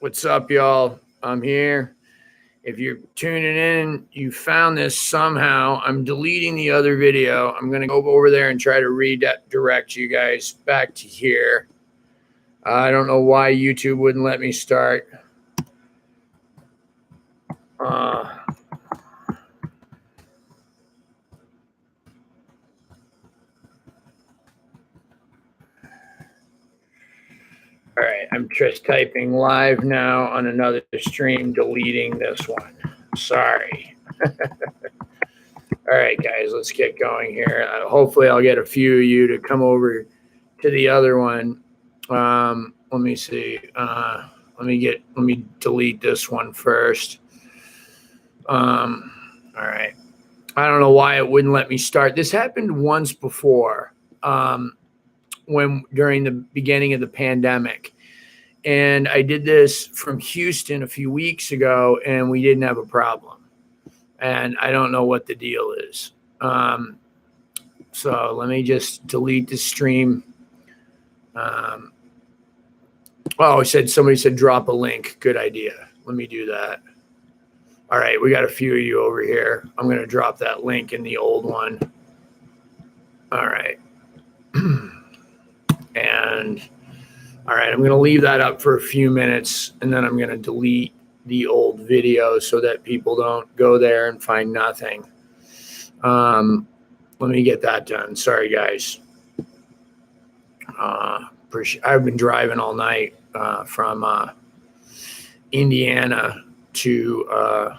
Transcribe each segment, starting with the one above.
What's up, y'all? I'm here. If you're tuning in, you found this somehow. I'm deleting the other video. I'm going to go over there and try to redirect you guys back to here. I don't know why YouTube wouldn't let me start. All right, I'm just typing live now on another stream, deleting this one. Sorry. All right, guys, let's get going here. Hopefully, I'll get a few of you to come over to the other one. Let me see. Let me delete this one first. All right. I don't know why it wouldn't let me start. This happened once before, when during the beginning of the pandemic. And I did this from Houston a few weeks ago, and we didn't have a problem. And I don't know what the deal is. So let me just delete the stream. Somebody said drop a link. Good idea. Let me do that. All right, we got a few of you over here. I'm going to drop that link in the old one. All right. And all right, I'm going to leave that up for a few minutes, and then I'm going to delete the old video so that people don't go there and find nothing. Let me get that done. Sorry, guys. I've been driving all night from Indiana to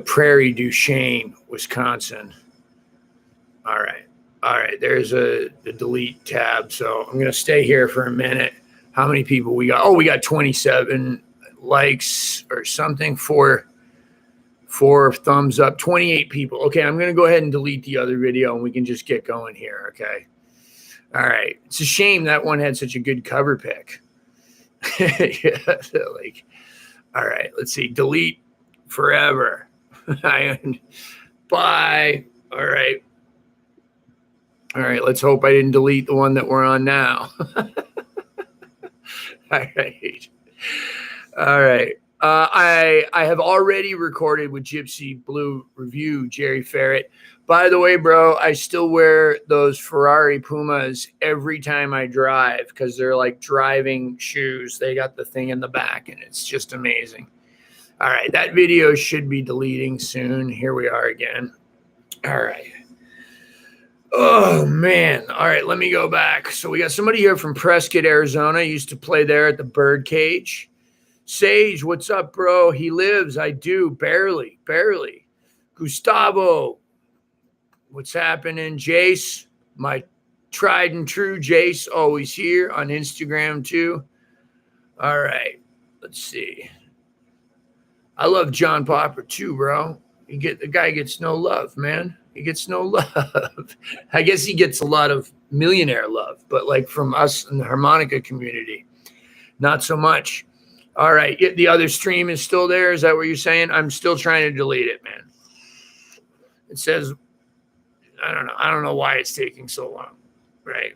Prairie du Chien, Wisconsin. All right. There's the delete tab. So I'm going to stay here for a minute. How many people we got? Oh, we got 27 likes or something. Four thumbs up, 28 people. Okay, I'm going to go ahead and delete the other video, and we can just get going here, okay? All right. It's a shame that one had such a good cover pick. Yeah, all right, let's see. Delete forever. Bye. All right. Let's hope I didn't delete the one that we're on now. All right. I have already recorded with Gypsy Blue Review, Jerry Ferret. By the way, bro, I still wear those Ferrari Pumas every time I drive because they're like driving shoes. They got the thing in the back, and it's just amazing. All right, that video should be deleting soon. Here we are again. All right. Oh, man. All right, let me go back. So we got somebody here from Prescott, Arizona. Used to play there at the Birdcage. Sage, what's up, bro? He lives. I do. Barely. Gustavo, what's happening? Jace, my tried and true Jace, always here on Instagram too. All right, let's see. I love John Popper too, bro. The guy gets no love, man. He gets no love. I guess he gets a lot of millionaire love, but like from us in the harmonica community, not so much. All right, the other stream is still there. Is that what you're saying? I'm still trying to delete it, man. It says, I don't know why it's taking so long, right?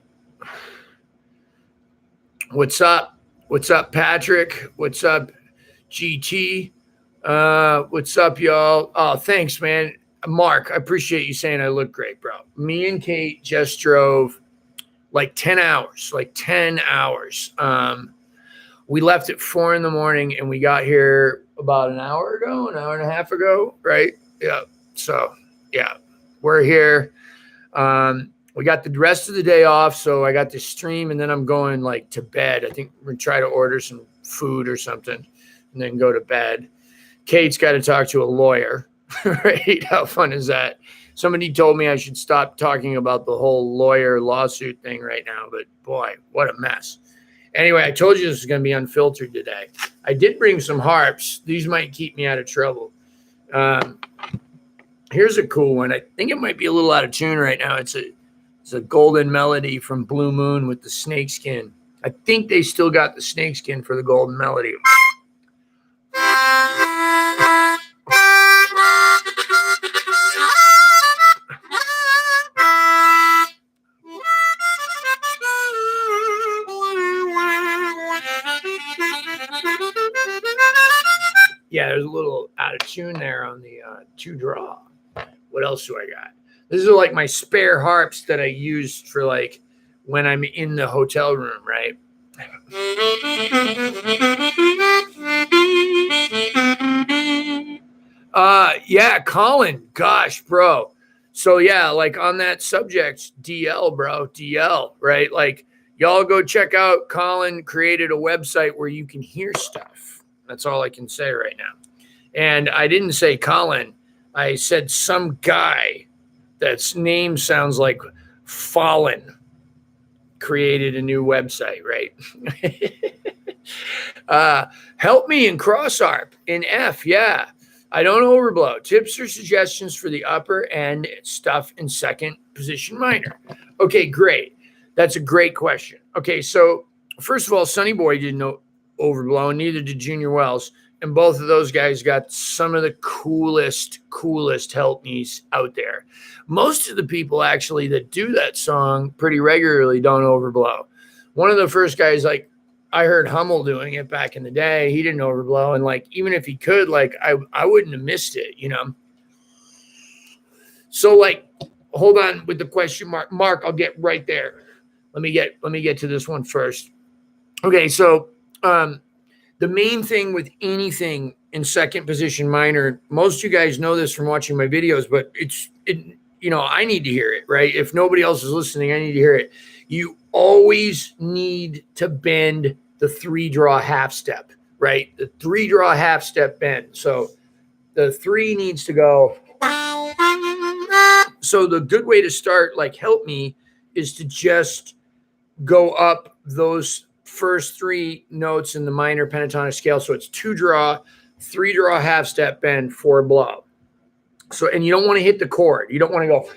What's up? What's up, Patrick? What's up, GT? What's up, y'all? Oh, thanks, man. Mark, I appreciate you saying I look great, bro. Me and Kate just drove like 10 hours. We left at 4 a.m. and we got here about an hour and a half ago, right? Yeah. So, yeah, we're here. We got the rest of the day off, so I got to stream, and then I'm going like to bed. I think we're gonna try to order some food or something and then go to bed. Kate's got to talk to a lawyer, right? How fun is that? Somebody told me I should stop talking about the whole lawyer lawsuit thing right now, but boy, what a mess. Anyway, I told you this was going to be unfiltered today. I did bring some harps. These might keep me out of trouble. Here's a cool one. I think it might be a little out of tune right now. It's a golden melody from Blue Moon with the snakeskin. I think they still got the snakeskin for the golden melody. Yeah, there's a little out of tune there on the 2-draw. What else do I got? These are like my spare harps that I use for like when I'm in the hotel room, right? Yeah, Colin. Gosh, bro. So yeah, like on that subject, DL, bro, DL, right? Like y'all go check out Colin created a website where you can hear stuff. That's all I can say right now. And I didn't say Colin. I said some guy that's name sounds like Fallen created a new website, right? Help me in cross harp in F. Yeah. I don't overblow. Tips or suggestions for the upper end stuff in second position minor. Okay, great. That's a great question. Okay, so first of all, Sonny Boy didn't overblow, and neither did Junior Wells. And both of those guys got some of the coolest help me's out there. Most of the people actually that do that song pretty regularly don't overblow. One of the first guys, like, I heard Hummel doing it back in the day. He didn't overblow. And like, even if he could, like, I wouldn't have missed it, you know? So like, hold on with the question mark. Mark, I'll get right there. Let me get to this one first. Okay. So, the main thing with anything in second position minor, most of you guys know this from watching my videos, but I need to hear it, right? If nobody else is listening, I need to hear it. You always need to bend the 3-draw half step, right? The 3-draw half step bend. So the 3 needs to go. So the good way to start, like, help me, is to just go up those first 3 notes in the minor pentatonic scale. So it's 2-draw, 3-draw half step bend, 4 blow. So, and you don't want to hit the chord. You don't want to go.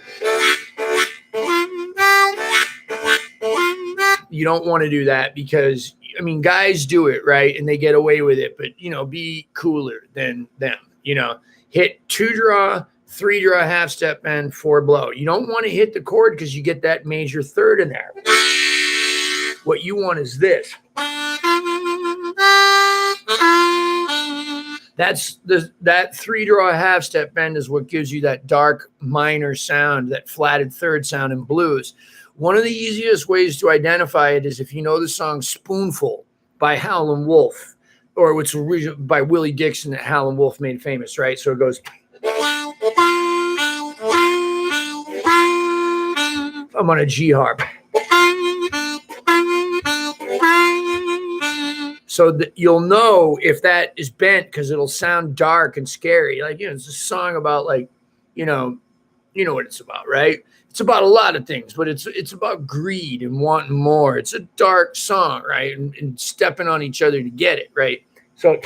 You don't want to do that because, I mean, guys do it, right? And they get away with it, but, be cooler than them, hit 2-draw, 3-draw half step bend, 4 blow. You don't want to hit the chord because you get that major third in there. What you want is this. That 3-draw half step bend is what gives you that dark minor sound, that flatted third sound in blues. One of the easiest ways to identify it is if you know the song Spoonful by Howlin' Wolf, or what's original by Willie Dixon that Howlin' Wolf made famous, right? So it goes. I'm on a G harp. So that you'll know if that is bent because it'll sound dark and scary. Like, it's a song about, like, you know what it's about, right? It's about a lot of things, but it's about greed and wanting more. It's a dark song, right? And stepping on each other to get it, right? So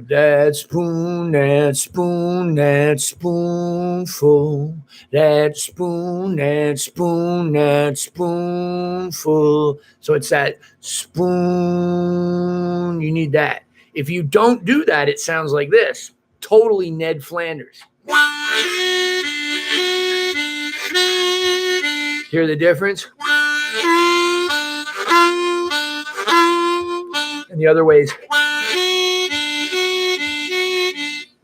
that spoon, that spoon, that spoonful, that spoon, that spoon, that spoonful. So it's that spoon. You need that. If you don't do that, it sounds like this. Totally Ned Flanders. Hear the difference? And the other ways.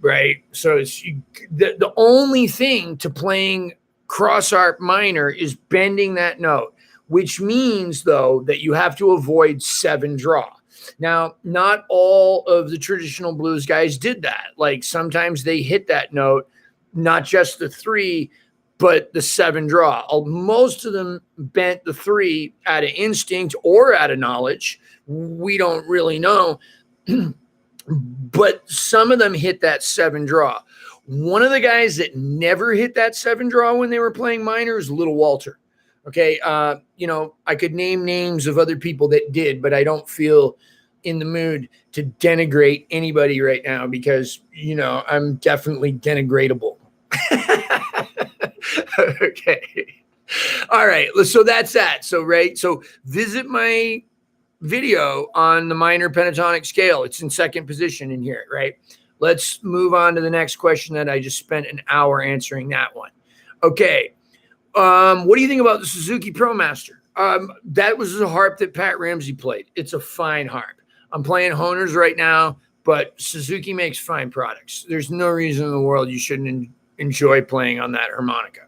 Right. So it's the only thing to playing cross harp minor is bending that note, which means, though, that you have to avoid 7-draw. Now, not all of the traditional blues guys did that. Like, sometimes they hit that note, not just the 3, but the 7-draw. Most of them bent the 3 out of instinct or out of knowledge. We don't really know. But some of them hit that 7-draw. One of the guys that never hit that 7-draw when they were playing minor is Little Walter. Okay. I could name names of other people that did, but I don't feel in the mood to denigrate anybody right now because, I'm definitely denigratable. Okay. All right. So that's that. So, right. So visit my video on the minor pentatonic scale. It's in second position in here, right? Let's move on to the next question that I just spent an hour answering that one. Okay. What do you think about the Suzuki ProMaster? That was the harp that Pat Ramsey played. It's a fine harp. I'm playing Honors right now, but Suzuki makes fine products. There's no reason in the world you shouldn't enjoy playing on that harmonica.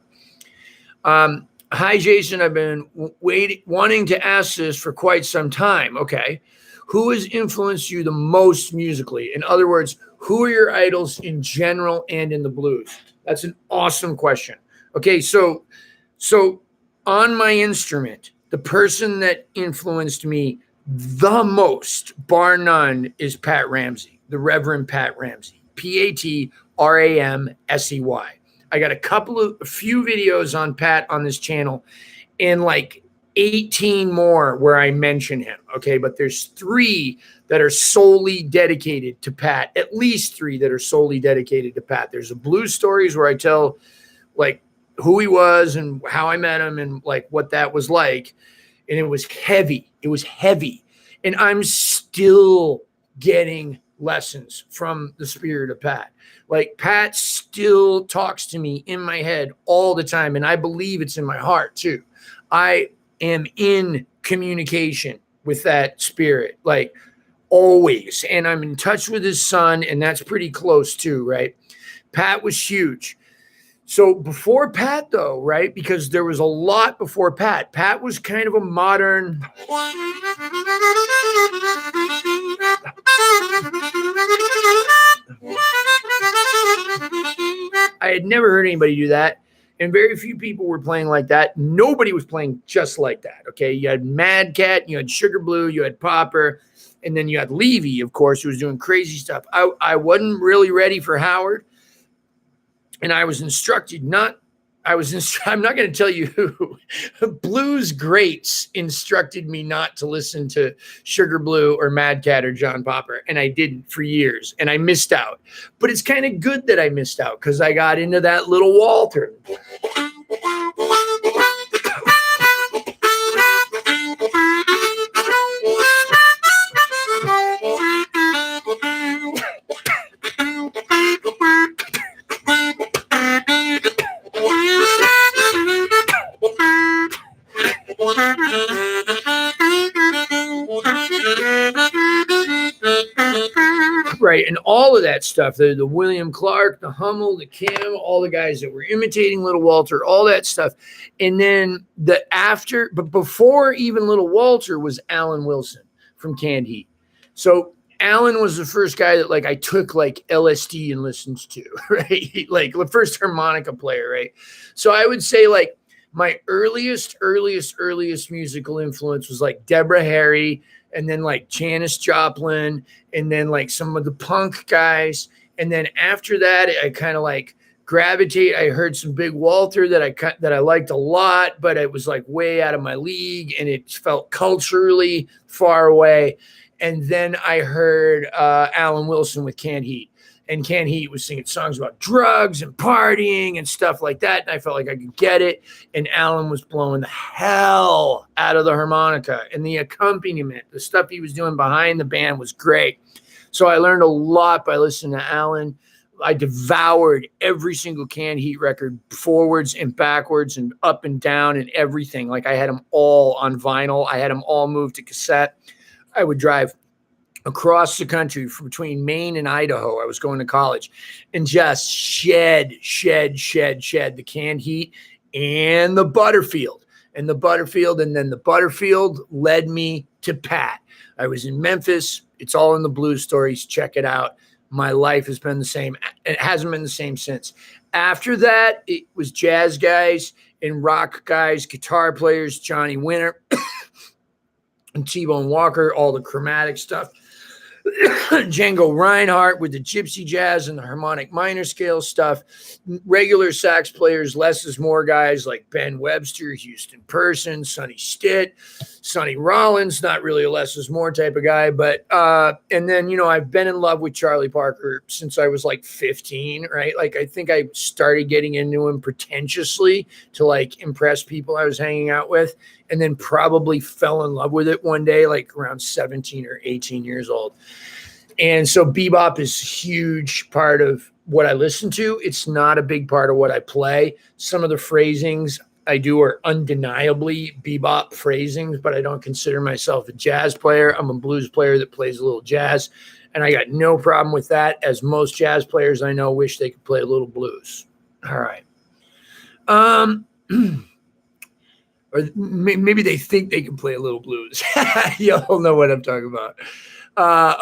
Hi, Jason. I've been wanting to ask this for quite some time. Okay. Who has influenced you the most musically? In other words, who are your idols in general and in the blues? That's an awesome question. Okay. So on my instrument, the person that influenced me the most, bar none, is Pat Ramsey, the Reverend Pat Ramsey, Patramsey. I got a few videos on Pat on this channel and like 18 more where I mention him. Okay. But there's 3 that are solely dedicated to Pat, at least 3 that are solely dedicated to Pat. There's a Blues Stories where I tell like who he was and how I met him and like what that was like. And it was heavy. It was heavy. And I'm still getting lessons from the spirit of Pat. Like Pat still talks to me in my head all the time. And I believe it's in my heart too. I am in communication with that spirit, like always. And I'm in touch with his son, and that's pretty close too, right? Pat was huge. So before Pat, though, right, because there was a lot before Pat. Pat was kind of a modern. I had never heard anybody do that, and very few people were playing like that. Nobody was playing just like that, okay? You had Mad Cat, you had Sugar Blue, you had Popper, and then you had Levy, of course, who was doing crazy stuff. I wasn't really ready for Howard. And I was instructed I'm not going to tell you who. Blues greats instructed me not to listen to Sugar Blue or Mad Cat or John Popper. And I didn't for years. And I missed out. But it's kind of good that I missed out because I got into that little Walter. Right, and all of that stuff, the William Clark, the Hummel, the Kim, all the guys that were imitating Little Walter, all that stuff. And then but before even Little Walter was Alan Wilson from Canned Heat. So Alan was the first guy that like I took like LSD and listened to, right? Like the first harmonica player, right? So I would say like my earliest musical influence was like Deborah Harry, and then like Janis Joplin, and then like some of the punk guys. And then after that, I kind of like gravitate. I heard some Big Walter that I liked a lot, but it was like way out of my league and it felt culturally far away. And then I heard Alan Wilson with Canned Heat. And Canned Heat was singing songs about drugs and partying and stuff like that. And I felt like I could get it. And Alan was blowing the hell out of the harmonica. And the accompaniment, the stuff he was doing behind the band was great. So I learned a lot by listening to Alan. I devoured every single Canned Heat record, forwards and backwards and up and down and everything. Like I had them all on vinyl. I had them all moved to cassette. I would drive across the country between Maine and Idaho. I was going to college and just shed the Canned Heat and the Butterfield. And then the Butterfield led me to Pat. I was in Memphis. It's all in the Blues Stories. Check it out. My life has been the same. It hasn't been the same since. After that, it was jazz guys and rock guys, guitar players, Johnny Winter and T-Bone Walker, all the chromatic stuff. Django Reinhardt with the gypsy jazz and the harmonic minor scale stuff. Regular sax players, less is more guys like Ben Webster, Houston Person, Sonny Stitt, Sonny Rollins, not really a less is more type of guy. But, and then, you know, I've been in love with Charlie Parker since I was like 15, right? Like, I think I started getting into him pretentiously to like impress people I was hanging out with, and then probably fell in love with it one day, like around 17 or 18 years old. And so bebop is a huge part of what I listen to. It's not a big part of what I play. Some of the phrasings, I do are undeniably bebop phrasings, but I don't consider myself a jazz player. I'm a blues player that plays a little jazz, and I got no problem with that, as most jazz players I know wish they could play a little blues. All right. Or maybe they think they can play a little blues. Y'all know what I'm talking about.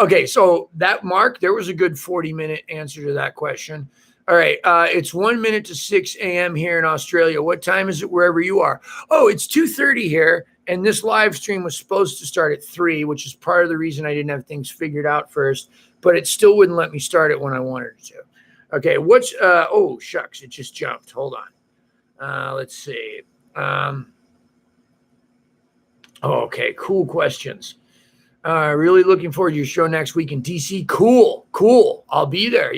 Okay, so that, Mark, there was a good 40-minute answer to that question. All right, it's 1 minute to 6 a.m. here in Australia. What time is it wherever you are? Oh, it's 2:30 here, and this live stream was supposed to start at 3, which is part of the reason I didn't have things figured out first, but it still wouldn't let me start it when I wanted it to. Okay, what's, oh, shucks, it just jumped. Hold on. Let's see. Okay, cool questions. Really looking forward to your show next week in DC. Cool. I'll be there.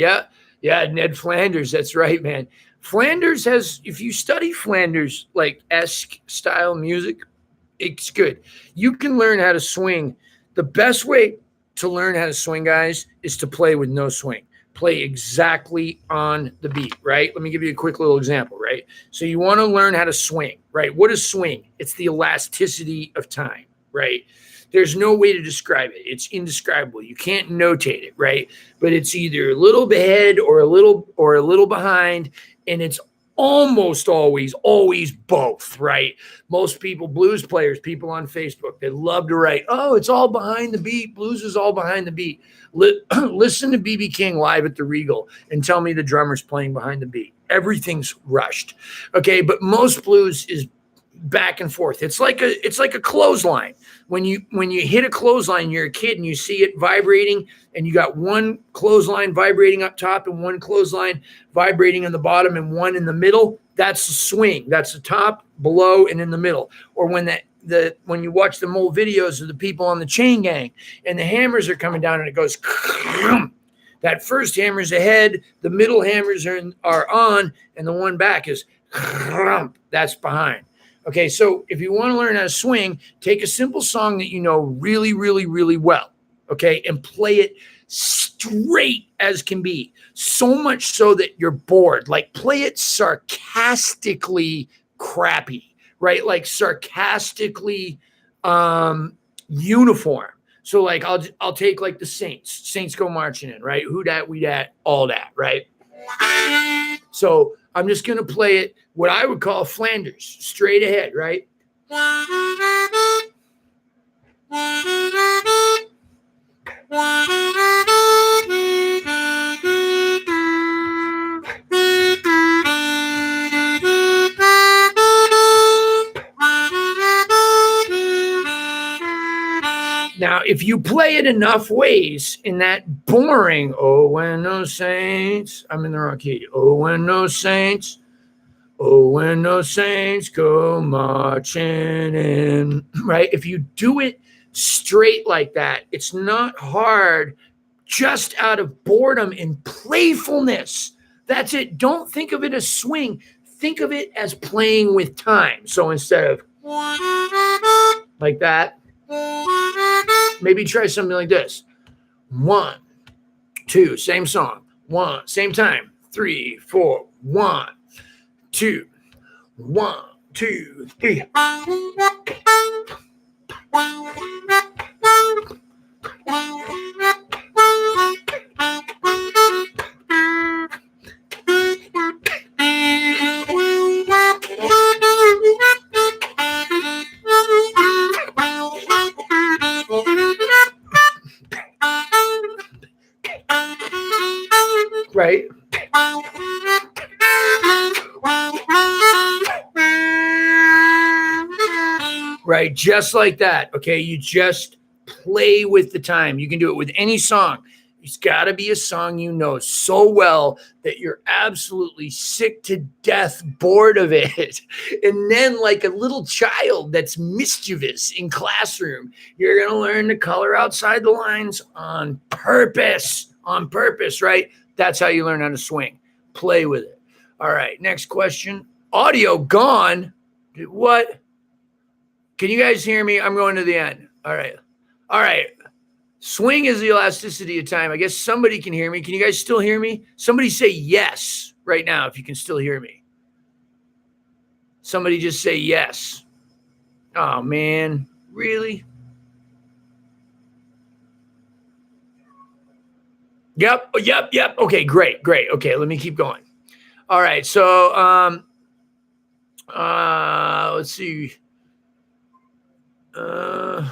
Yeah, Ned Flanders. That's right, man. Flanders has, if you study Flanders, like esque style music, it's good. You can learn how to swing. The best way to learn how to swing, guys, is to play with no swing. Play exactly on the beat, right? Let me give you a quick little example, right? So you want to learn how to swing, right? What is swing? It's the elasticity of time, right? There's no way to describe it. It's indescribable. You can't notate it, right? But it's either a little ahead or a little behind, and it's almost always both, right? Most people, blues players, people on Facebook, they love to write, oh, it's all behind the beat. Blues is all behind the beat. Listen to B.B. King live at the Regal and tell me the drummer's playing behind the beat. Everything's rushed. Okay, but most blues is back and forth. It's like a clothesline. When you hit a clothesline, you're a kid and you see it vibrating, and you got one clothesline vibrating up top and one clothesline vibrating on the bottom and one in the middle. That's the swing. That's the top, below, and in the middle. Or when you watch the old videos of the people on the chain gang and the hammers are coming down and it goes, that first hammer's ahead, the middle hammers are on, and the one back is, that's behind. Okay, so if you want to learn how to swing, take a simple song that you know really, really, really well, okay, and play it straight as can be, so much so that you're bored. Like, play it sarcastically crappy, right? Like sarcastically uniform. So like I'll take like the Saints go marching in, right? Who dat, we dat, all that, right? So I'm just going to play it what I would call Flanders, straight ahead, right? Now, if you play it enough ways in that boring, oh, when those saints, I'm in the wrong key. Oh, when those saints go marching in, right? If you do it straight like that, it's not hard, just out of boredom and playfulness. That's it. Don't think of it as swing. Think of it as playing with time. So instead of like that, maybe try something like this. 1, 2, same song. 1, same time. 3, 4, 1, 2, 1, 2, 3. Right? Right, just like that. Okay, you just play with the time. You can do it with any song. It's got to be a song you know so well that you're absolutely sick to death, bored of it. And then, like a little child that's mischievous in classroom, you're going to learn to color outside the lines on purpose, right? That's how you learn how to swing. Play with it. All right, next question. Audio gone. What? Can you guys hear me? I'm going to the end. All right. Swing is the elasticity of time. I guess somebody can hear me. Can you guys still hear me? Somebody say yes right now if you can still hear me. Somebody just say yes. Oh, man. Really? Yep. Okay, great. Okay, let me keep going. All right, so let's see. All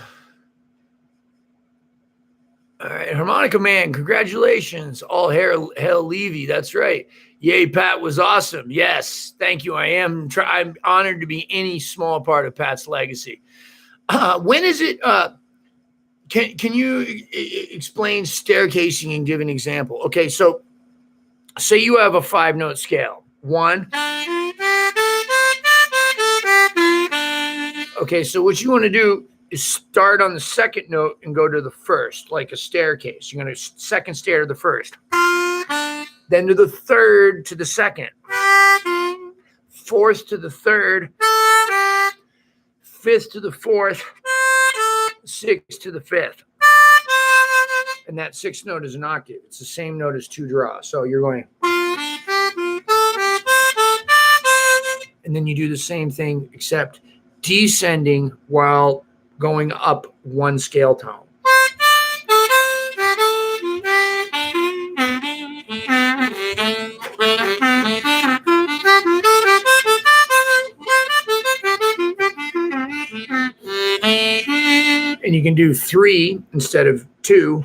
right, Harmonica Man, congratulations. All hail Levy. That's right. Yay, Pat was awesome. Yes, thank you. I'm honored to be any small part of Pat's legacy. When is it? Can you explain staircasing and give an example? Okay, so say you have a 5-note scale. 1. Okay, so what you want to do is start on the 2nd note and go to the 1st, like a staircase. You're going to 2nd stair to the 1st, then to the 3rd to the 2nd, 4th to the 3rd, 5th to the 4th, 6th to the 5th. And that 6th note is an octave. It's the same note as 2 draw. So you're going, and then you do the same thing except descending while going up 1 scale tone. And you can do 3 instead of 2.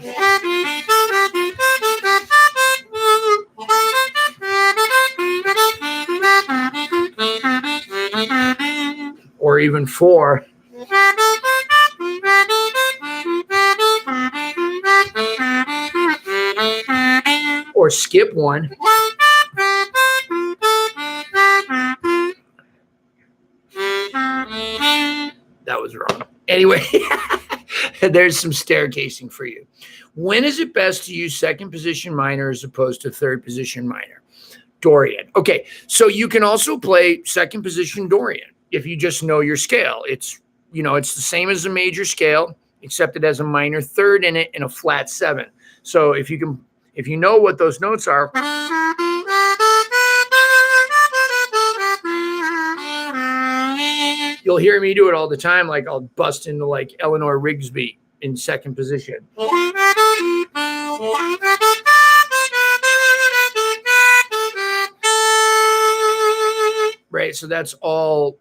Or even 4. Or skip 1. That was wrong. Anyway, there's some staircasing for you. When is it best to use 2nd position minor as opposed to 3rd position minor? Dorian. Okay, so you can also play 2nd position Dorian if you just know your scale. It's the same as a major scale, except it has a minor 3rd in it and a flat 7. So if you know what those notes are, you'll hear me do it all the time. Like I'll bust into like Eleanor Rigsby in 2nd position. Right, so that's all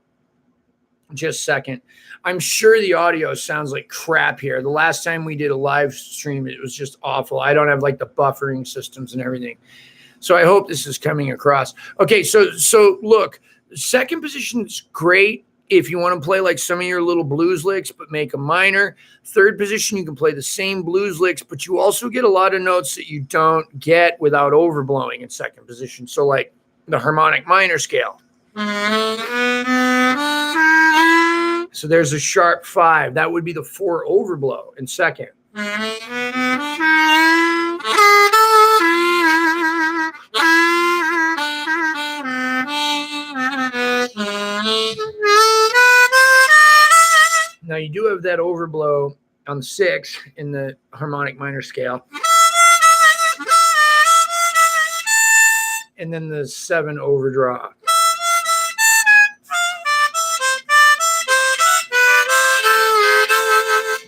just 2nd. I'm sure the audio sounds like crap here. The last time we did a live stream, it was just awful. I don't have like the buffering systems and everything. So I hope this is coming across. Okay, so look, 2nd position is great if you want to play like some of your little blues licks, but make a minor. 3rd position, you can play the same blues licks, but you also get a lot of notes that you don't get without overblowing in 2nd position. So like the harmonic minor scale. So there's a sharp 5. That would be the 4 overblow in 2nd. Now you do have that overblow on 6 in the harmonic minor scale. And then the 7 overdraw.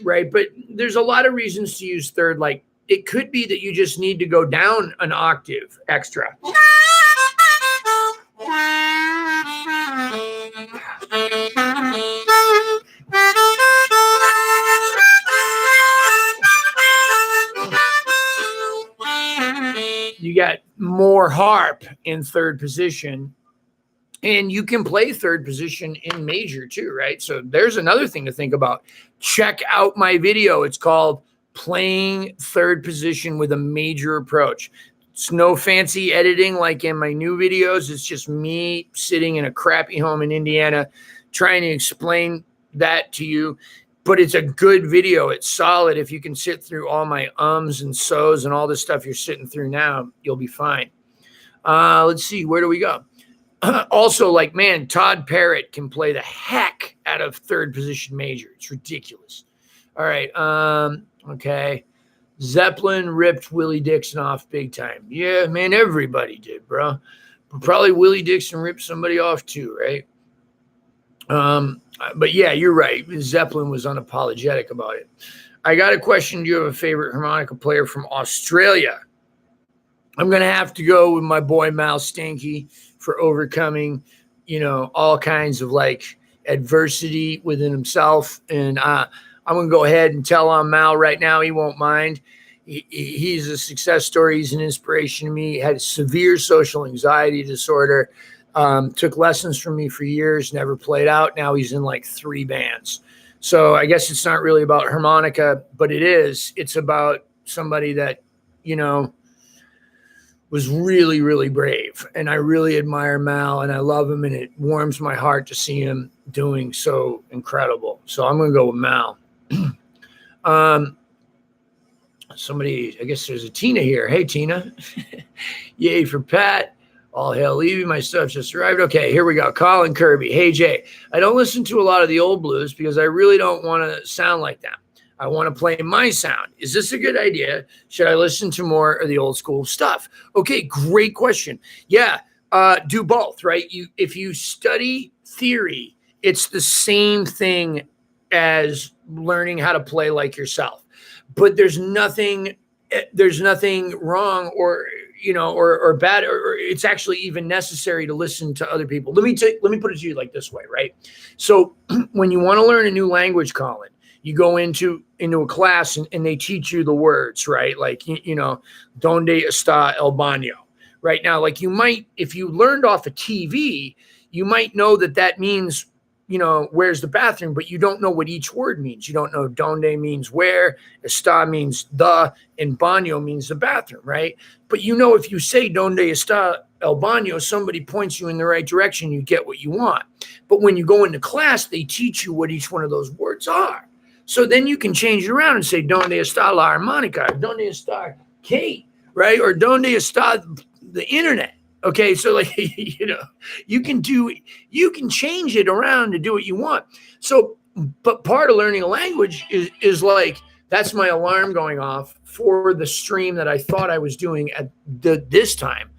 Right, but there's a lot of reasons to use 3rd. Like it could be that you just need to go down an octave extra. You got more harp in 3rd position. And you can play 3rd position in major too, right? So there's another thing to think about. Check out my video. It's called Playing 3rd Position with a Major Approach. It's no fancy editing like in my new videos. It's just me sitting in a crappy home in Indiana trying to explain that to you. But it's a good video. It's solid. If you can sit through all my ums and so's and all this stuff you're sitting through now, you'll be fine. Let's see. Where do we go? Also, like, man, Todd Parrott can play the heck out of 3rd position major. It's ridiculous. All right. Okay. Zeppelin ripped Willie Dixon off big time. Yeah, man, everybody did, bro. But probably Willie Dixon ripped somebody off too, right? But yeah, you're right. Zeppelin was unapologetic about it. I got a question. Do you have a favorite harmonica player from Australia? I'm going to have to go with my boy Mal Stanky for overcoming, all kinds of like adversity within himself. And I'm going to go ahead and tell on Mal right now. He won't mind. He's a success story. He's an inspiration to me. He had severe social anxiety disorder. Took lessons from me for years, never played out. Now he's in like 3 bands. So I guess it's not really about harmonica, but it is. It's about somebody that, was really, really brave. And I really admire Mal and I love him. And it warms my heart to see him doing so incredible. So I'm going to go with Mal. Somebody, I guess there's a Tina here. Hey, Tina. Yay for Pat. All hail Levy. My stuff just arrived. Okay, here we go. Colin Kirby. Hey, Jay. I don't listen to a lot of the old blues because I really don't want to sound like them. I want to play my sound. Is this a good idea? Should I listen to more of the old school stuff? Okay, great question. Yeah, do both, right? If you study theory, it's the same thing as learning how to play like yourself. But there's nothing wrong or bad, or it's actually even necessary to listen to other people. Let me put it to you like this way, right? So when you want to learn a new language, Colin, you go into a class and they teach you the words, right? Like, donde está el baño? Right now, like you might, if you learned off a TV, you might know that means, where's the bathroom, but you don't know what each word means. You don't know donde means where, está means the, and baño means the bathroom, right? But if you say donde está el baño, somebody points you in the right direction, you get what you want. But when you go into class, they teach you what each one of those words are. So then you can change it around and say, donde está la armónica? Donde está Kate? Right? Or donde está the internet? Okay, so like, you can change it around to do what you want. So, but part of learning a language is like, that's my alarm going off for the stream that I thought I was doing at this time.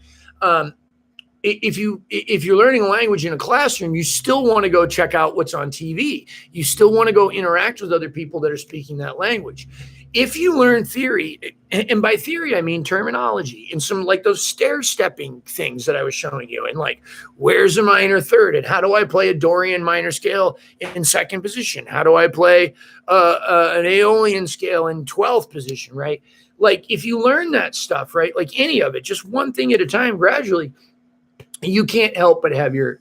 If you're learning a language in a classroom, you still want to go check out what's on TV. You still want to go interact with other people that are speaking that language. If you learn theory, and by theory, I mean terminology and some like those stair-stepping things that I was showing you, and like, where's a minor third? And how do I play a Dorian minor scale in 2nd position? How do I play an Aeolian scale in 12th position, right? Like, if you learn that stuff, right, like any of it, just one thing at a time, gradually, you can't help but have your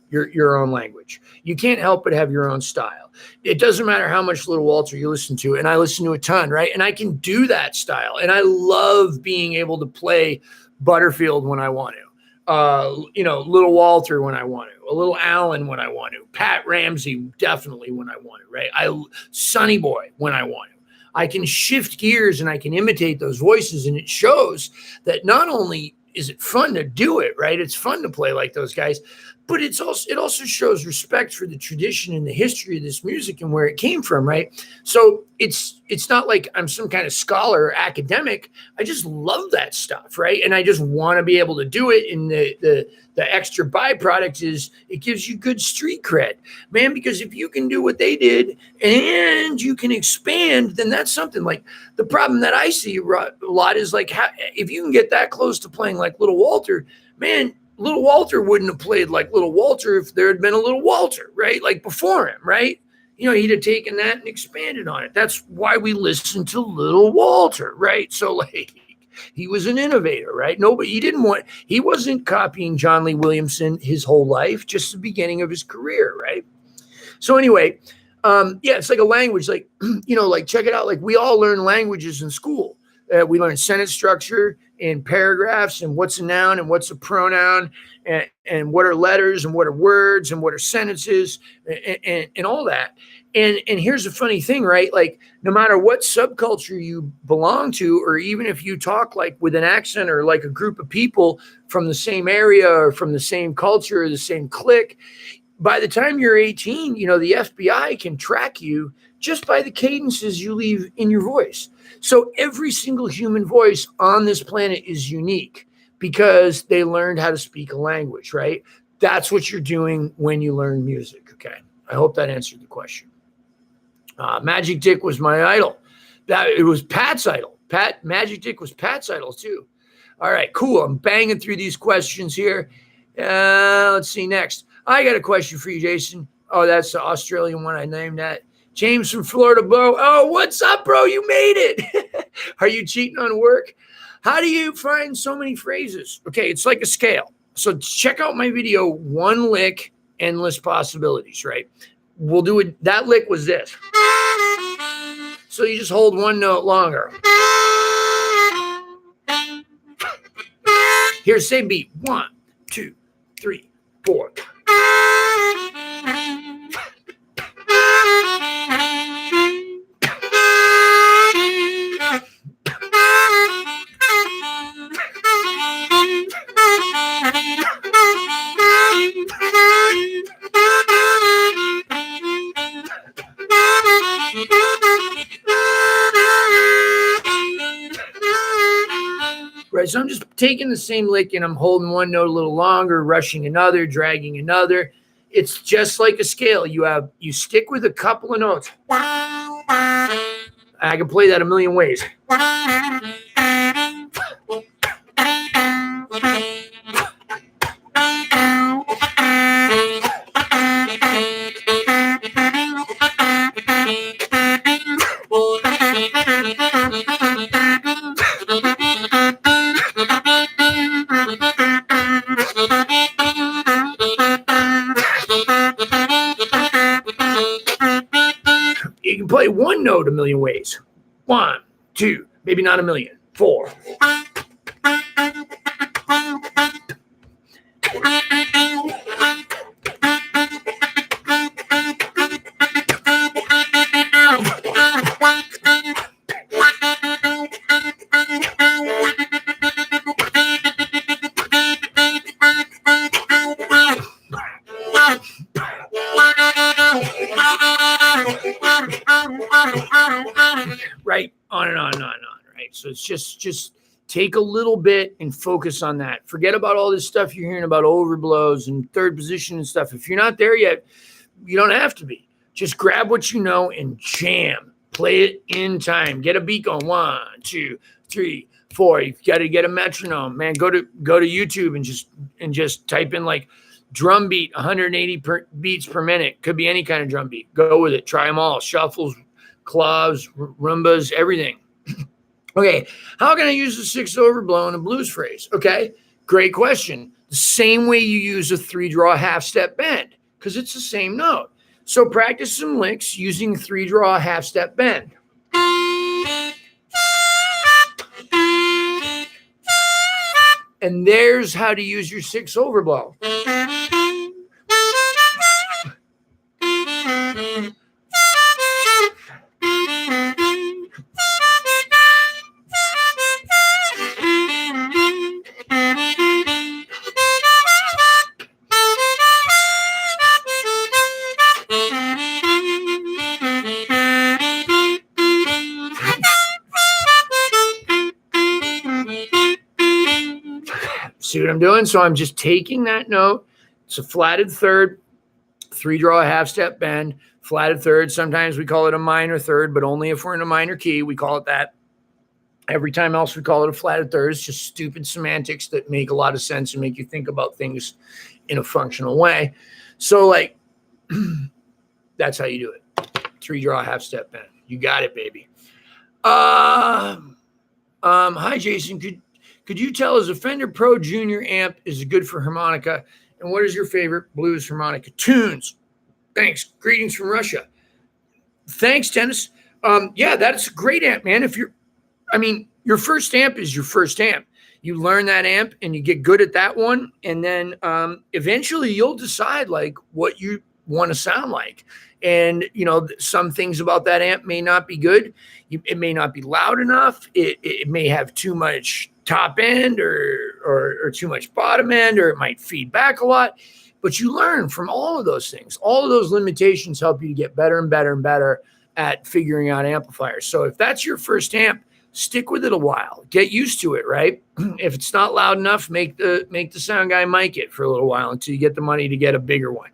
own language. You can't help but have your own style. It doesn't matter how much Little Walter you listen to, and I listen to a ton, right? And I can do that style, and I love being able to play Butterfield when I want to. Little Walter when I want to, a little Allen when I want to, Pat Ramsey definitely when I want to, right? Sonny Boy when I want to. I can shift gears and I can imitate those voices, and it shows that not only is it fun to do it, right? It's fun to play like those guys, but it also shows respect for the tradition and the history of this music and where it came from, right? So it's not like I'm some kind of scholar or academic. I just love that stuff, right? And I just want to be able to do it. And the extra byproduct is it gives you good street cred, man, because if you can do what they did and you can expand, then that's something. Like, the problem that I see a lot is like, if you can get that close to playing like Little Walter, man, Little Walter wouldn't have played like Little Walter if there had been a Little Walter, right? Like before him, right? He'd have taken that and expanded on it. That's why we listen to Little Walter, right? So like, he was an innovator, right? He wasn't copying John Lee Williamson his whole life, just the beginning of his career, right? So anyway, it's like a language, like, like check it out. Like, we all learn languages in school. We learn sentence structure and paragraphs and what's a noun and what's a pronoun and what are letters and what are words and what are sentences and all that. And here's a funny thing, right? Like, no matter what subculture you belong to, or even if you talk like with an accent or like a group of people from the same area or from the same culture or the same clique, by the time you're 18, the FBI can track you just by the cadences you leave in your voice. So every single human voice on this planet is unique because they learned how to speak a language, right? That's what you're doing when you learn music, okay? I hope that answered the question. Magic Dick was my idol. It was Pat's idol. Magic Dick was Pat's idol too. All right, cool. I'm banging through these questions here. Let's see next. I got a question for you, Jason. Oh, that's the Australian one. I named that. James from Florida, bro. Oh, what's up, bro? You made it. Are you cheating on work? How do you find so many phrases? Okay, it's like a scale. So check out my video, One Lick, Endless Possibilities, right? We'll do it. That lick was this. So you just hold one note longer. Here's same beat. 1, 2, 3, 4. Right, so I'm just taking the same lick and I'm holding one note a little longer, rushing another, dragging another. It's just like a scale. You stick with a couple of notes. I can play that a million ways. You can play one note a million ways. 1, 2, maybe not a million. 4. Right, on and on and on and on, right? So it's just take a little bit and focus on that. Forget about all this stuff you're hearing about overblows and third position and stuff. If you're not there yet, you don't have to be. Just grab what you know and jam. Play it in time. Get a beat going. 1, 2, 3, 4. You've got to get a metronome, man. Go to YouTube and just type in like drum beat, 180 beats per minute. Could be any kind of drum beat. Go with it. Try them all. Shuffles, claws, rumbas, everything. Okay, how can I use the sixth overblow in a blues phrase? Okay, great question. The same way you use a 3-draw half-step bend, because it's the same note. So practice some licks using 3-draw half-step bend. And there's how to use your 6th overblow. See what I'm doing? So I'm just taking that note. It's a flatted third, 3-draw half-step bend, flatted third. Sometimes we call it a minor third, but only if we're in a minor key, we call it that. Every time else we call it a flatted third. It's just stupid semantics that make a lot of sense and make you think about things in a functional way. So like, that's how you do it. 3-draw half-step bend. You got it, baby. Hi, Jason. Could you tell us a Fender Pro Junior amp is good for harmonica? And what is your favorite blues harmonica tunes? Thanks. Greetings from Russia. Thanks, Dennis. Yeah, that's a great amp, man. Your first amp is your first amp. You learn that amp and you get good at that one. And then eventually you'll decide like what you want to sound like. And, some things about that amp may not be good. It may not be loud enough. It may have too much top end or too much bottom end, or it might feed back a lot. But you learn from all of those things. All of those limitations help you to get better and better and better at figuring out amplifiers. So if that's your first amp, stick with it a while. Get used to it, right? If it's not loud enough, make the sound guy mic it for a little while until you get the money to get a bigger one.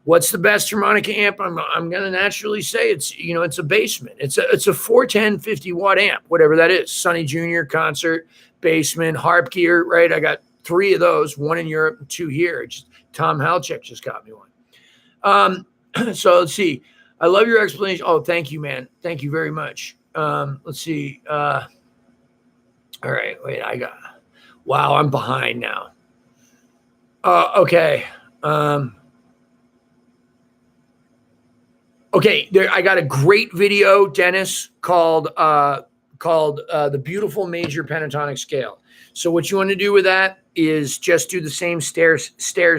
What's the best harmonica amp? I'm going to naturally say it's a Bassman. It's a 410 50 watt amp, whatever that is. Sonny Jr. concert, Bassman, Harp gear, right? I got 3 of those, 1 in Europe and 2 here. Tom Halchek just got me one. So let's see. I love your explanation. Oh, thank you, man. Thank you very much. Let's see. All right, wait, wow, I'm behind now. Okay. Okay, I got a great video, Dennis, called The Beautiful Major Pentatonic Scale. So what you want to do with that is just do the same stair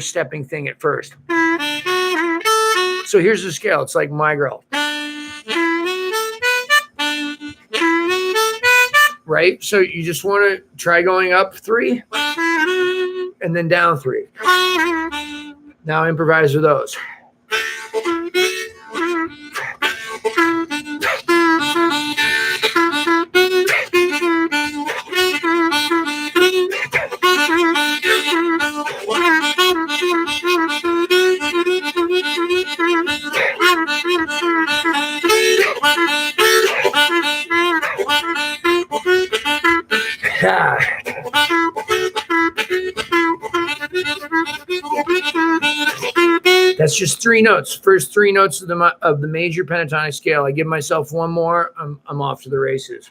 stepping thing at first. So here's the scale. It's like my girl. Right? So you just want to try going up 3 and then down 3. Now improvise with those. That's just 3 notes. First 3 notes of the major pentatonic scale. I give myself 1 more. I'm off to the races.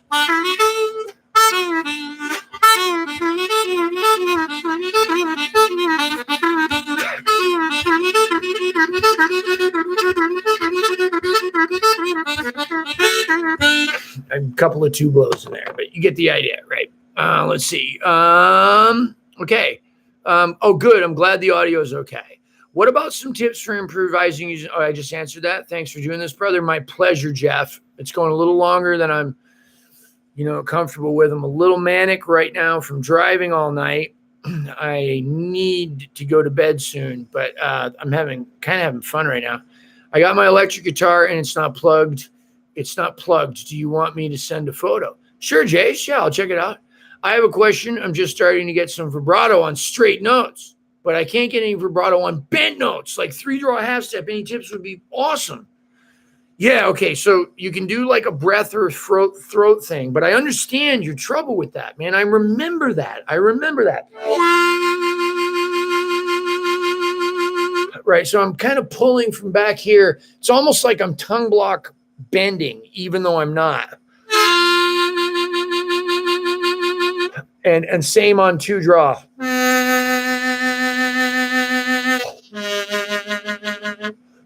A couple of 2 blows in there, but you get the idea, right? Let's see. Okay. Oh, good. I'm glad the audio is okay. What about some tips for improvising using? Oh, I just answered that. Thanks for doing this, brother. My pleasure, Jeff. It's going a little longer than I'm, comfortable with. I'm a little manic right now from driving all night. I need to go to bed soon, but I'm having fun right now. I got my electric guitar and it's not plugged. It's not plugged. Do you want me to send a photo? Sure, Jace. Yeah, I'll check it out. I have a question. I'm just starting to get some vibrato on straight notes, but I can't get any vibrato on bent notes, like 3-draw half step. Any tips would be awesome. Yeah, okay, so you can do like a breath or throat thing, but I understand your trouble with that, man. I remember that. Right, so I'm kind of pulling from back here. It's almost like I'm tongue block bending, even though I'm not. And same on 2-draw.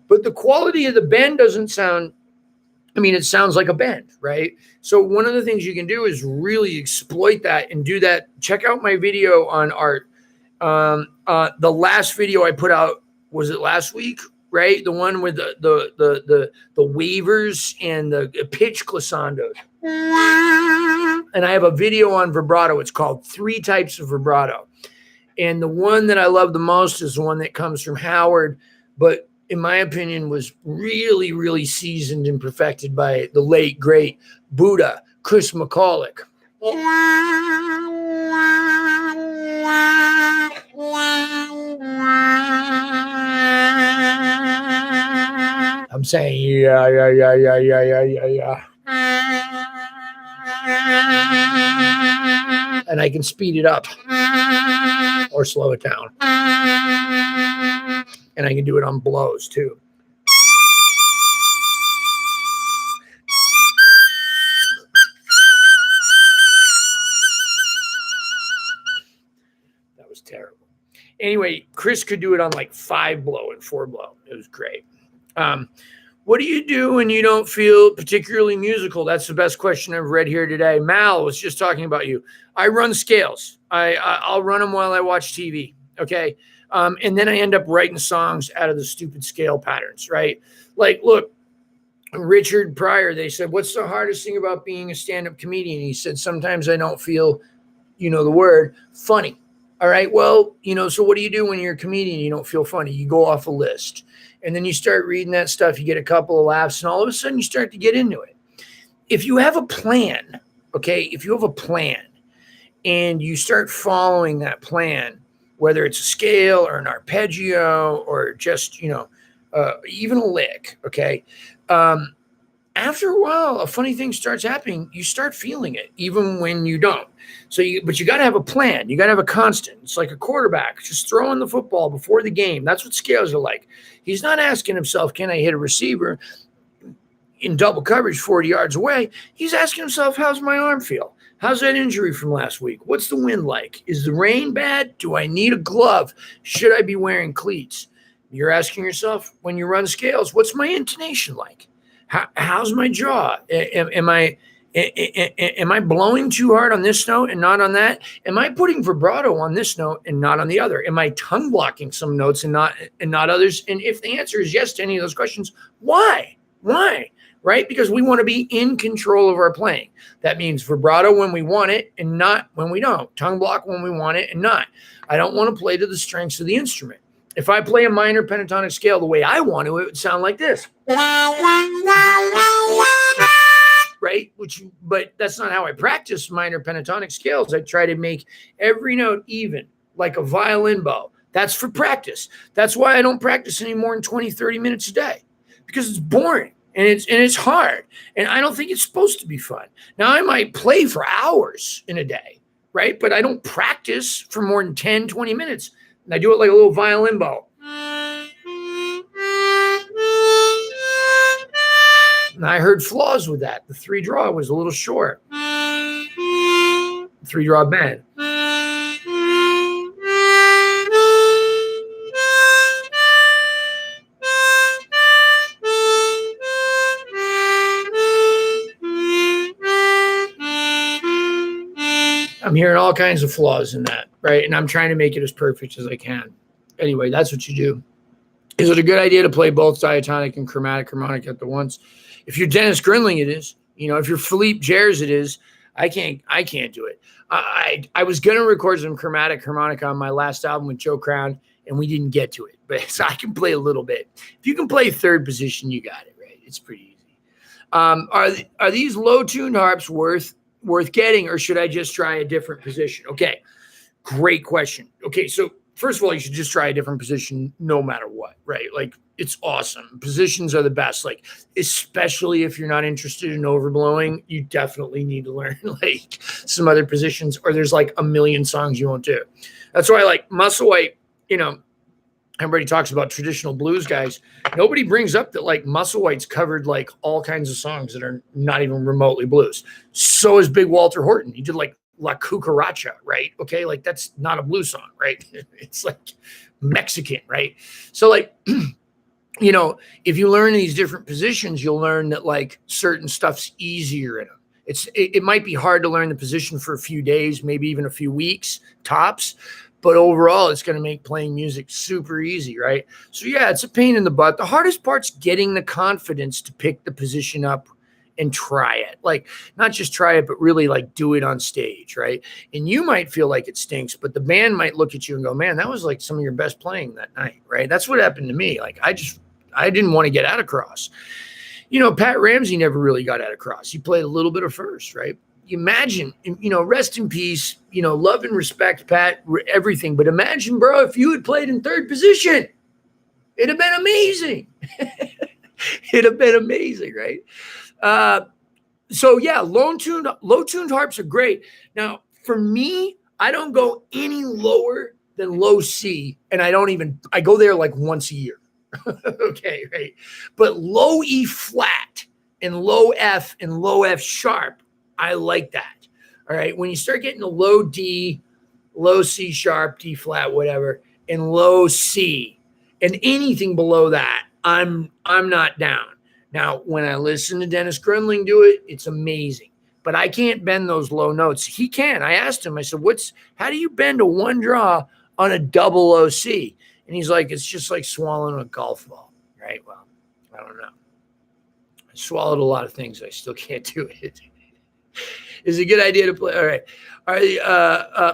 But the quality of the bend doesn't sound, it sounds like a bend, right? So one of the things you can do is really exploit that and do that. Check out my video on art. The last video I put out, was it last week, right? The one with the wavers and the pitch glissandos. And I have a video on vibrato. It's called 3 Types of Vibrato. And the one that I love the most is the one that comes from Howard, but in my opinion, was really, really seasoned and perfected by the late, great Buddha, Chris McCulloch. I'm saying, yeah. And I can speed it up or slow it down. And I can do it on blows too. That was terrible. Anyway, Chris could do it on like 5 blow and 4 blow. It was great. What do you do when you don't feel particularly musical? That's the best question I've read here today. Mal was just talking about you. I run scales. I'll run them while I watch TV. Okay. And then I end up writing songs out of the stupid scale patterns, right? Like, look, Richard Pryor, they said, what's the hardest thing about being a stand-up comedian? He said, sometimes I don't feel, the word funny. All right. Well, so what do you do when you're a comedian? You don't feel funny. You go off a list. And then you start reading that stuff, you get a couple of laughs, and all of a sudden you start to get into it. If you have a plan, okay, and you start following that plan, whether it's a scale or an arpeggio or just, even a lick. Okay. After a while, a funny thing starts happening. You start feeling it, even when you don't. But you got to have a plan. You got to have a constant. It's like a quarterback just throwing the football before the game. That's what scales are like. He's not asking himself, can I hit a receiver in double coverage 40 yards away? He's asking himself, how's my arm feel? How's that injury from last week? What's the wind like? Is the rain bad? Do I need a glove? Should I be wearing cleats? You're asking yourself when you run scales, what's my intonation like? How's my jaw? Am I blowing too hard on this note and not on that? Am I putting vibrato on this note and not on the other? Am I tongue blocking some notes and not others? And if the answer is yes to any of those questions, why? Why? Right? Because we want to be in control of our playing. That means vibrato when we want it and not when we don't. Tongue block when we want it and not. I don't want to play to the strengths of the instrument. If I play a minor pentatonic scale the way I want to, it would sound like this. Right? But that's not how I practice minor pentatonic scales. I try to make every note even, like a violin bow. That's for practice. That's why I don't practice any more than 20, 30 minutes a day, because it's boring and it's hard. And I don't think it's supposed to be fun. Now, I might play for hours in a day, right? But I don't practice for more than 10, 20 minutes. And I do it like a little violin bow. And I heard flaws with that. The 3-draw was a little short. 3-draw bend. I'm hearing all kinds of flaws in that, right? And I'm trying to make it as perfect as I can. Anyway, that's what you do. Is it a good idea to play both diatonic and chromatic harmonic at the once? If you're Dennis Grinling, it is. If you're Philippe Jers, it is. I can't do it. I was going to record some chromatic harmonica on my last album with Joe Crown, and we didn't get to it. But so I can play a little bit. If you can play third position, you got it, right? It's pretty easy. Are these low-tuned harps worth getting, or should I just try a different position? Okay, great question. Okay, so first of all, you should just try a different position no matter what, right? Like, it's awesome. Positions are the best. Like, especially if you're not interested in overblowing, you definitely need to learn like some other positions, or there's like a million songs you won't do. That's why, like, Musselwhite, everybody talks about traditional blues guys. Nobody brings up that like Musselwhite's covered like all kinds of songs that are not even remotely blues. So is Big Walter Horton. He did like La Cucaracha, right? Okay, like that's not a blues song, right? It's like Mexican, right? So like, if you learn these different positions, you'll learn that like certain stuff's easier in them. It might be hard to learn the position for a few days, maybe even a few weeks tops. But overall, it's going to make playing music super easy, right? So yeah, it's a pain in the butt. The hardest part's getting the confidence to pick the position up and try it. Like, not just try it, but really like do it on stage, right? And you might feel like it stinks, but the band might look at you and go, man, that was like some of your best playing that night, right? That's what happened to me. Like, I didn't want to get out of cross. Pat Ramsey never really got out of cross. He played a little bit of first, right? Imagine, rest in peace, love and respect, Pat, everything. But imagine, bro, if you had played in third position, it'd have been amazing. It'd have been amazing, right? So yeah, low-tuned harps are great. Now, for me, I don't go any lower than low C, and I go there like once a year. Okay, right? But low E flat and low F and low F sharp, I like that. All right. When you start getting to low D, low C sharp, D flat, whatever, and low C, and anything below that, I'm not down. Now, when I listen to Dennis Grinling do it, it's amazing. But I can't bend those low notes. He can. I asked him, I said, how do you bend a 1-draw on a double low C? And he's like, it's just like swallowing a golf ball. Right? Well, I don't know. I swallowed a lot of things. I still can't do it. Is it a good idea to play? All right.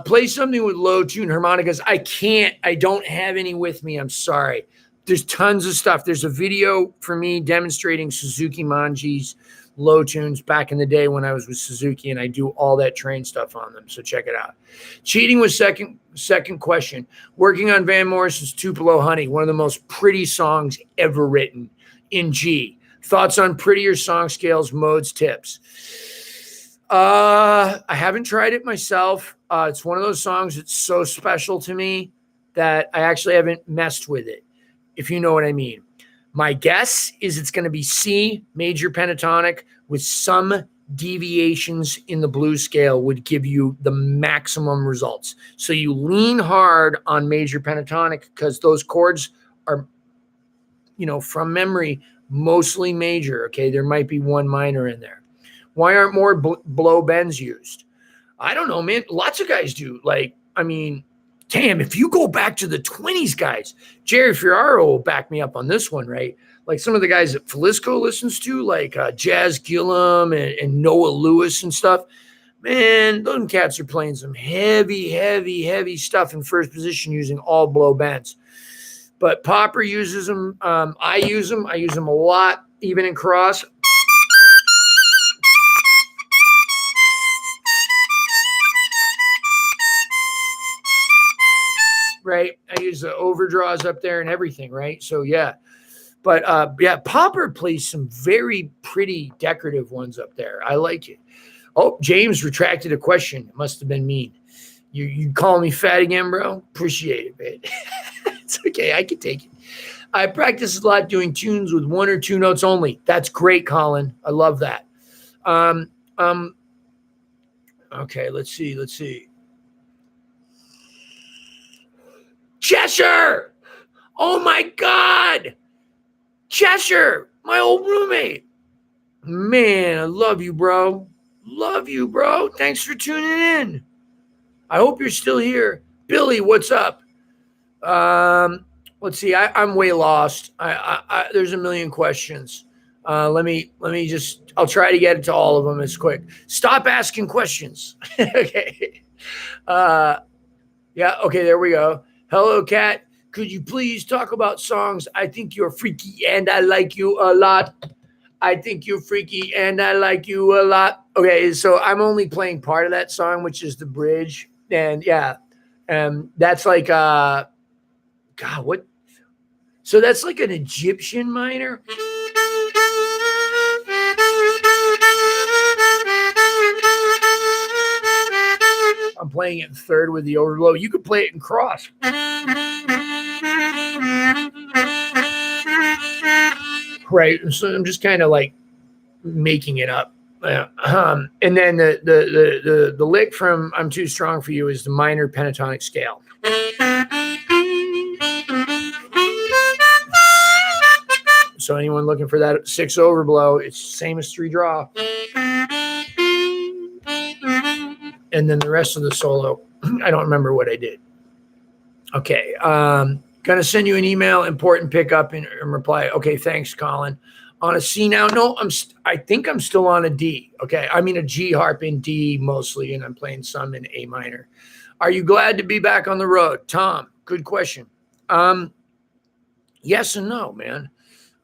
Play something with low tune harmonicas. I can't. I don't have any with me. I'm sorry. There's tons of stuff. There's a video for me demonstrating Suzuki Manji's low tunes back in the day when I was with Suzuki, and I do all that train stuff on them. So check it out. Cheating was second question. Working on Van Morrison's Tupelo Honey, one of the most pretty songs ever written in G. Thoughts on prettier song scales, modes, tips? I haven't tried it myself. It's one of those songs that's so special to me that I actually haven't messed with it, if you know what I mean. My guess is it's going to be C major pentatonic with some deviations in the blues scale would give you the maximum results. So you lean hard on major pentatonic because those chords are, from memory, mostly major. Okay, there might be one minor in there. Why aren't more blow bends used? I don't know, man. Lots of guys do. Damn, if you go back to the 20s, guys, Jerry Ferraro will back me up on this one, right? Like some of the guys that Felisko listens to, like Jazz Gillum and Noah Lewis and stuff. Man, those cats are playing some heavy, heavy, heavy stuff in first position using all blow bends. But Popper uses them. I use them. I use them a lot, even in cross. Right, I use the overdraws up there and everything, right? So yeah, but Popper plays some very pretty decorative ones up there. I like it. Oh, James retracted a question. It must have been mean. You call me fat again, bro? Appreciate it, man. It's okay, I can take it. I practice a lot doing tunes with one or two notes only. That's great, Colin. I love that. Okay, let's see. Cheshire! Oh my God! Cheshire, my old roommate. Man, I love you, bro. Love you, bro. Thanks for tuning in. I hope you're still here. Billy, what's up? Let's see. I'm way lost. There's a million questions. Let me just, I'll try to get to all of them as quick. Stop asking questions. Okay. Yeah, okay, there we go. Hello, Kat. Could you please talk about songs? I think you're freaky and I like you a lot. I think you're freaky and I like you a lot. Okay, so I'm only playing part of that song, which is the bridge. And yeah, that's like, God, what? So that's like an Egyptian minor. I'm playing it in third with the overblow. You could play it in cross. Right. So I'm just kind of like making it up. And then the lick from I'm Too Strong for You is the minor pentatonic scale. So anyone looking for that 6 overblow, it's same as 3 draw. And then the rest of the solo, I don't remember what I did. Okay. Gonna send you an email, important pickup and reply. Okay, thanks, Colin. On a C now? No, I think I'm still on a D. Okay, I mean a G harp in D mostly, and I'm playing some in A minor. Are you glad to be back on the road? Tom, good question. Yes and no, man.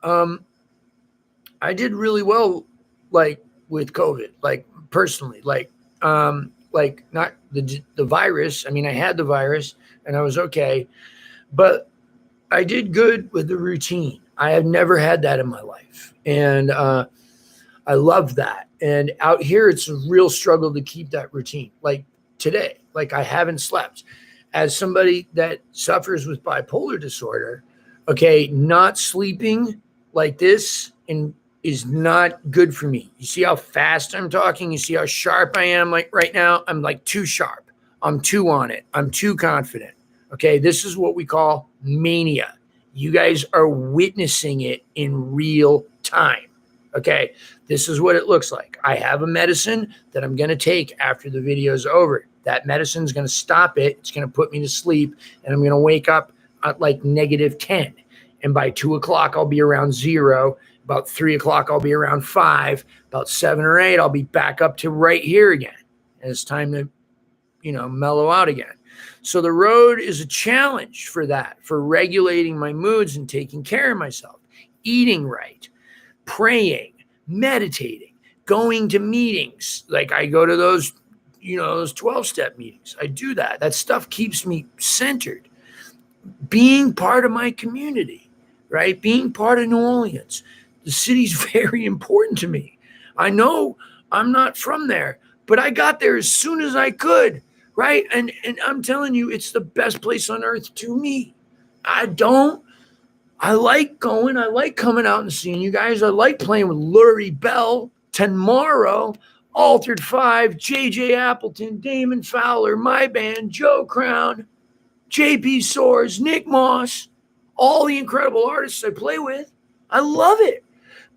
I did really well, like with COVID, like personally, like not the virus. I mean, I had the virus and I was okay, but I did good with the routine. I have never had that in my life. And I love that. And out here, it's a real struggle to keep that routine. Like today, like I haven't slept. As somebody that suffers with bipolar disorder, okay, not sleeping like this is not good for me. You see how fast I'm talking? You see how sharp I am like right now? I'm like too sharp. I'm too on it. I'm too confident. Okay, this is what we call mania. You guys are witnessing it in real time. Okay, this is what it looks like. I have a medicine that I'm going to take after the video is over. That medicine is going to stop it. It's going to put me to sleep, and I'm going to wake up at like -10. And by 2 o'clock, I'll be around 0. About 3 o'clock, I'll be around 5. About 7 or 8, I'll be back up to right here again. And it's time to, mellow out again. So the road is a challenge for that, for regulating my moods and taking care of myself, eating right, praying, meditating, going to meetings. Like I go to those, those 12-step meetings. I do that. That stuff keeps me centered. Being part of my community, right? Being part of New Orleans. The city's very important to me. I know I'm not from there, but I got there as soon as I could, right? And I'm telling you, it's the best place on earth to me. I like going. I like coming out and seeing you guys. I like playing with Lurie Bell tomorrow, Altered 5, JJ Appleton, Damon Fowler, my band, Joe Crown, JP Soares, Nick Moss, all the incredible artists I play with. I love it,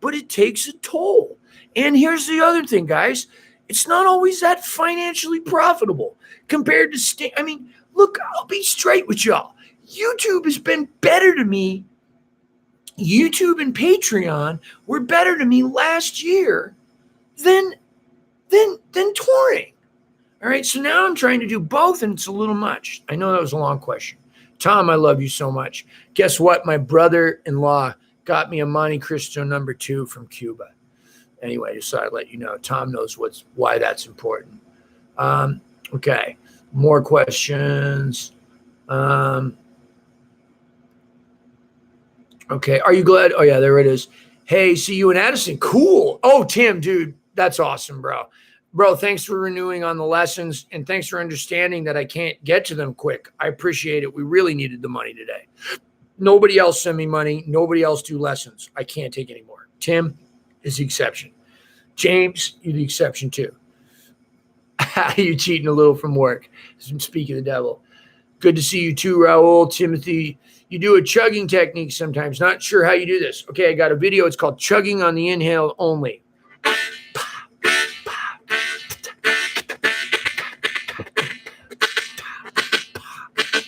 but it takes a toll. And here's the other thing, guys. It's not always that financially profitable compared to I mean, look, I'll be straight with y'all. YouTube has been better to me. YouTube and Patreon were better to me last year than touring. All right, so now I'm trying to do both, and it's a little much. I know that was a long question. Tom, I love you so much. Guess what? My brother-in-law got me a Monte Cristo #2 from Cuba. Anyway, just thought I'd let you know. Tom knows why that's important. Okay, more questions. Okay, are you glad? Oh, yeah, there it is. Hey, see you in Addison. Cool. Oh, Tim, dude, that's awesome, bro. Bro, thanks for renewing on the lessons, and thanks for understanding that I can't get to them quick. I appreciate it. We really needed the money today. Nobody else send me money. Nobody else do lessons. I can't take any more. Tim is the exception. James, you're the exception too. You cheating a little from work. Speak of the devil. Good to see you too, Raul. Timothy, you do a chugging technique sometimes. Not sure how you do this. Okay, I got a video. It's called Chugging on the Inhale Only.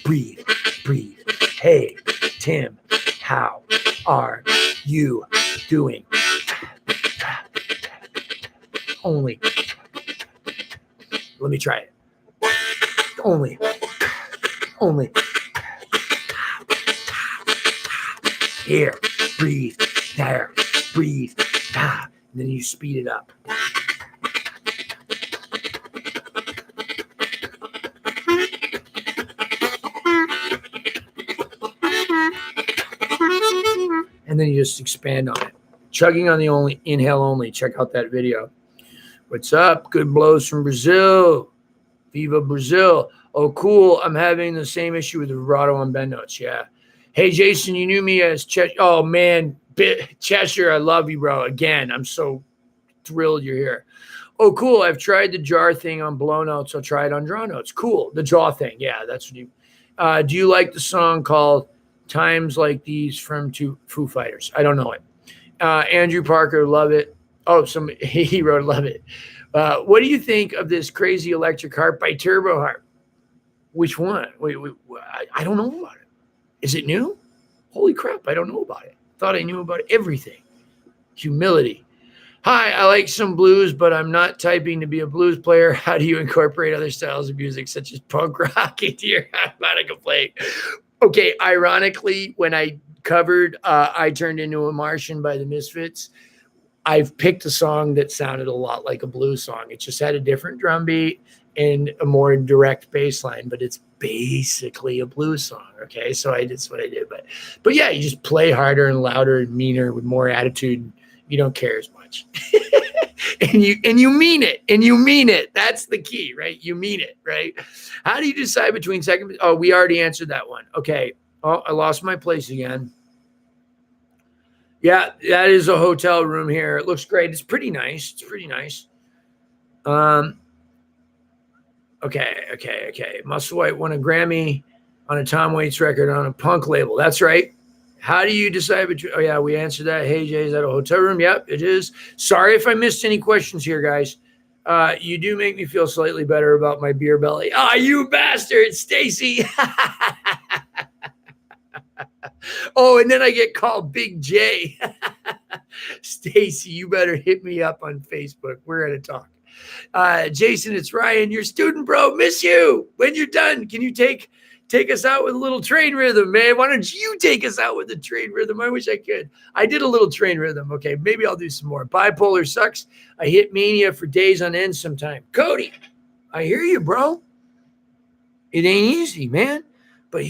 Breathe, breathe. Hey, Tim, how are you doing? Only. Let me try it. Only. Here, breathe. There, breathe. And then you speed it up. And then you just expand on it. Chugging on the inhale only. Check out that video. What's up? Good blows from Brazil. Viva Brazil. Oh, cool. I'm having the same issue with the vibrato on bend notes. Yeah. Hey, Jason, you knew me as Cheshire. Oh, man. Cheshire, I love you, bro. Again, I'm so thrilled you're here. Oh, cool. I've tried the jar thing on blow notes. I'll try it on draw notes. Cool. The jaw thing. Yeah, that's what you. Do you like the song called Times Like These from Foo Fighters? I don't know it. Andrew Parker, love it. Oh, he wrote, love it. What do you think of this crazy electric harp by Turbo Harp? Which one? Wait, I don't know about it. Is it new? Holy crap, I don't know about it. Thought I knew about everything. Humility. Hi, I like some blues, but I'm not typing to be a blues player. How do you incorporate other styles of music, such as punk rock, into your harmonica playing? Okay, ironically, when I covered I Turned Into a Martian by the Misfits, I've picked a song that sounded a lot like a blues song. It just had a different drum beat and a more direct bass line, but it's basically a blues song. Okay, so that's what I did. But yeah, you just play harder and louder and meaner with more attitude. You don't care as much. and you mean it. And you mean it. That's the key, right? You mean it, right? How do you decide between second? Oh, we already answered that one. Okay. Oh, I lost my place again. Yeah, that is a hotel room here. It looks great. It's pretty nice. Okay. Muscle White won a Grammy on a Tom Waits record on a punk label. That's right. How do you decide between? Oh, yeah, we answered that. Hey, Jay, is that a hotel room? Yep, it is. Sorry if I missed any questions here, guys. You do make me feel slightly better about my beer belly. Oh, you bastard, Stacy. Oh, and then I get called Big J. Stacy, you better hit me up on Facebook. We're going to talk. Jason, it's Ryan, your student, bro. Miss you. When you're done, can you take us out with a little train rhythm, man? Why don't you take us out with a train rhythm? I wish I could. I did a little train rhythm. Okay, maybe I'll do some more. Bipolar sucks. I hit mania for days on end sometime. Cody, I hear you, bro. It ain't easy, man.